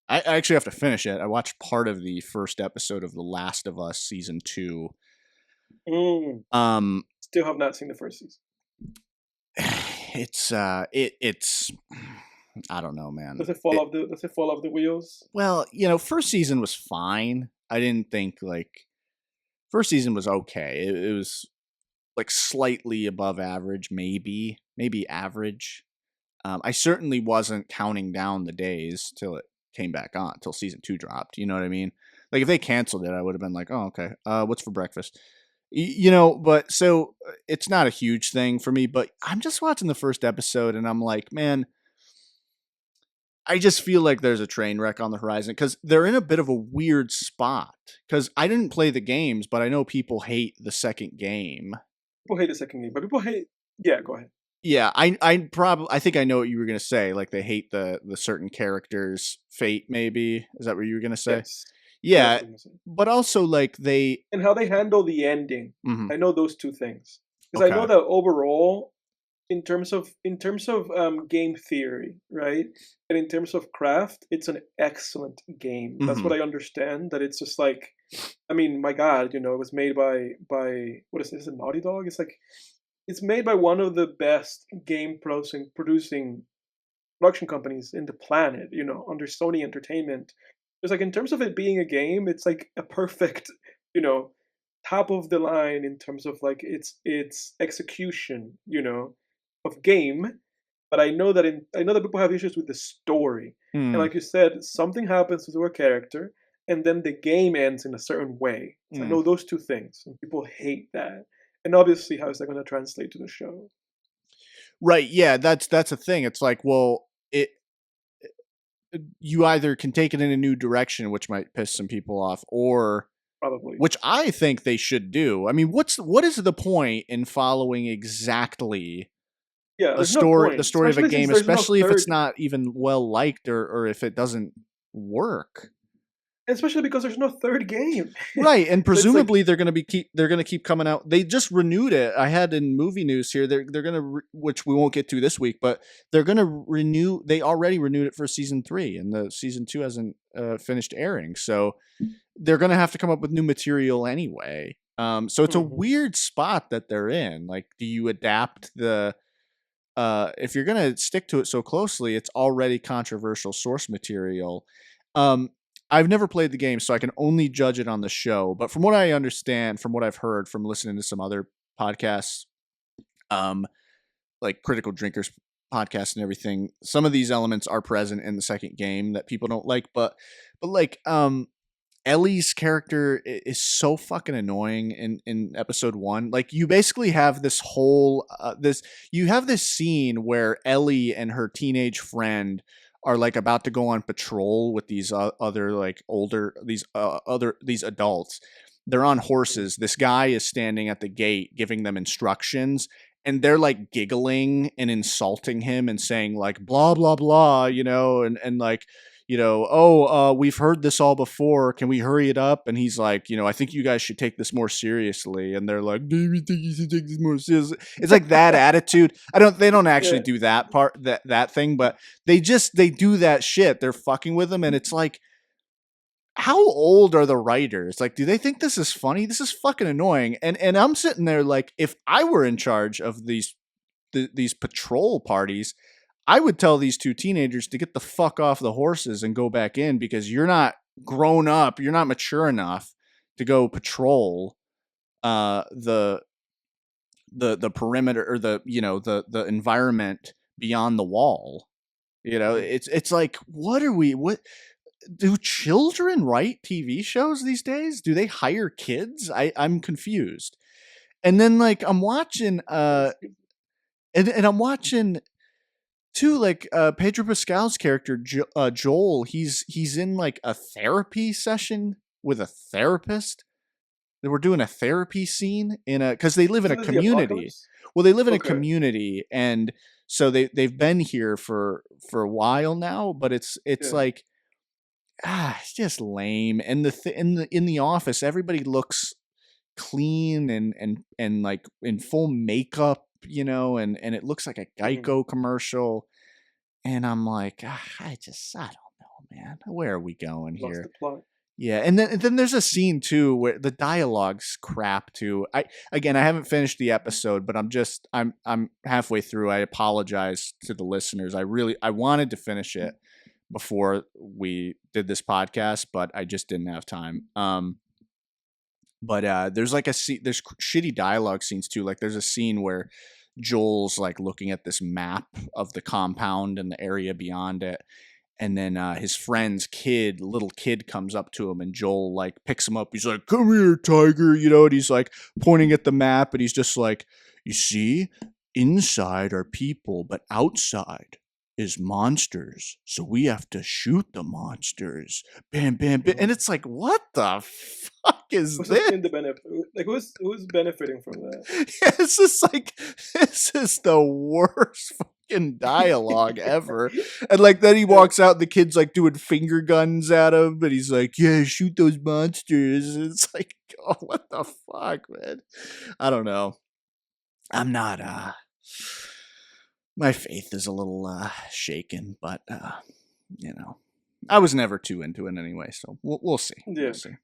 I actually have to finish it. I watched part of the first episode of The Last of Us season 2. Mm, Um, still have not seen the first season. it's I don't know, man. Does it fall off the wheels? Well, first season was fine. I didn't think like first season was okay. It was like slightly above average, maybe average. I certainly wasn't counting down the days till it came back on, till season 2 dropped. You know what I mean? Like if they canceled it, I would have been like, oh, okay. What's for breakfast? But so it's not a huge thing for me. But I'm just watching the first episode, and I'm like, man, I just feel like there's a train wreck on the horizon because they're in a bit of a weird spot. Because I didn't play the games, but I know people hate the second game. People hate the second game, but people hate. Yeah, go ahead. Yeah, I think I know what you were gonna say. Like they hate the certain character's fate. Maybe is that what you were gonna say? Yes, that's Yeah, what I'm saying. but also like they. And how they handle the ending. Mhm. I know those two things because I know Okay. that overall, in terms of game theory, right, and in terms of craft, it's an excellent game. That's what Hmm. I understand. That it's just like, I mean, my God, it was made by what is this? A Naughty Dog? It's like it's made by one of the best game producing production companies in the planet. Under Sony Entertainment. It's like in terms of it being a game, it's like a perfect, you know, top of the line in terms of like its execution, of game. But I know that people have issues with the story, and Hmm. like you said, something happens to a character, and then the game ends in a certain way. So I Hmm. know those two things, and people hate that. And obviously, how is that going to translate to the show? Right. Yeah. That's a thing. It's like, well, you either can take it in a new direction, which might piss some people off, or Probably. which I think they should do. I mean, what is the point in following exactly Yeah, a there's no story, the point, story of a especially since game, there's no especially if it's third. not even well liked or if it doesn't work? Especially because there's no third game. Right, and So it's like, presumably they're gonna keep coming out. They just renewed it. I had in movie news here. They're gonna which we won't get to this week, but they're gonna renew. They already renewed it for season 3, and the season 2 hasn't finished airing. So they're gonna have to come up with new material anyway. So it's a mhm, weird spot that they're in. Like, do you adapt the if you're gonna stick to it so closely, it's already controversial source material. Um, I've never played the game, so I can only judge it on the show. But from what I understand, from what I've heard from listening to some other podcasts, um, like Critical Drinkers podcast and everything, some of these elements are present in the second game that people don't like. But like Ellie's character is so fucking annoying in episode 1. Like you basically have this whole this you have this scene where Ellie and her teenage friend are like about to go on patrol with these other like older these adults. They're on mhm, horses. This guy is standing at the gate giving them instructions, and they're like giggling and insulting him and saying like blah blah blah, and like, oh, we've heard this all before. Can we hurry it up? And he's like, I think you guys should take this more seriously. And they're like, do you think you should take this more seriously? It's like that attitude. They don't actually yeah, do that part, that thing, but they do that shit. They're fucking with them. And it's like, how old are the writers? Like, do they think this is funny? This is fucking annoying. And I'm sitting there like, if I were in charge of these patrol parties, I would tell these two teenagers to get the fuck off the horses and go back in because you're not grown up, you're not mature enough to go patrol the the perimeter or the environment beyond the wall. mhm. It's like what do children write TV shows these days? Do they hire kids? I'm confused. And then like I'm watching and I'm watching too, like Pedro Pascal's character Joel. He's in like a therapy session with a therapist. They were doing a therapy scene in a because they live in a Isn't this the community. apocalypse? Well, they live in a Okay. community, and so they've been here for a while now. But it's Yeah. like it's just lame. And in the office, everybody looks clean and like in full makeup, and it looks like a Mhm. Geico commercial. And I'm like, I don't know, man, where are we going Lost here? the plot. Yeah, and then there's a scene too where the dialogue's crap too. I haven't finished the episode, but I'm halfway through. I apologize to the listeners. I wanted to finish it before we did this podcast, but I just didn't have time. But there's like there's shitty dialogue scenes too. Like there's a scene where Joel's like looking at this map of the compound and the area beyond it, and then his friend's little kid comes up to him, and Joel like picks him up. He's like, "Come here, tiger," and he's like pointing at the map, and he's just like, "You see, inside are people, but outside is monsters. So we have to shoot the monsters." Bam, bam, bam. And it's like, what the fuck is Who's this? in the benefit? Like who's benefiting from that? Yeah, it's just like, this is the worst fucking dialogue ever. And like then he walks out and the kid's like doing finger guns at him, and he's like, "Yeah, shoot those monsters." And it's like, oh, what the fuck, man? I don't know. I'm not my faith is a little shaken, but I was never too into it anyway, so we'll see. Yeah. We'll see.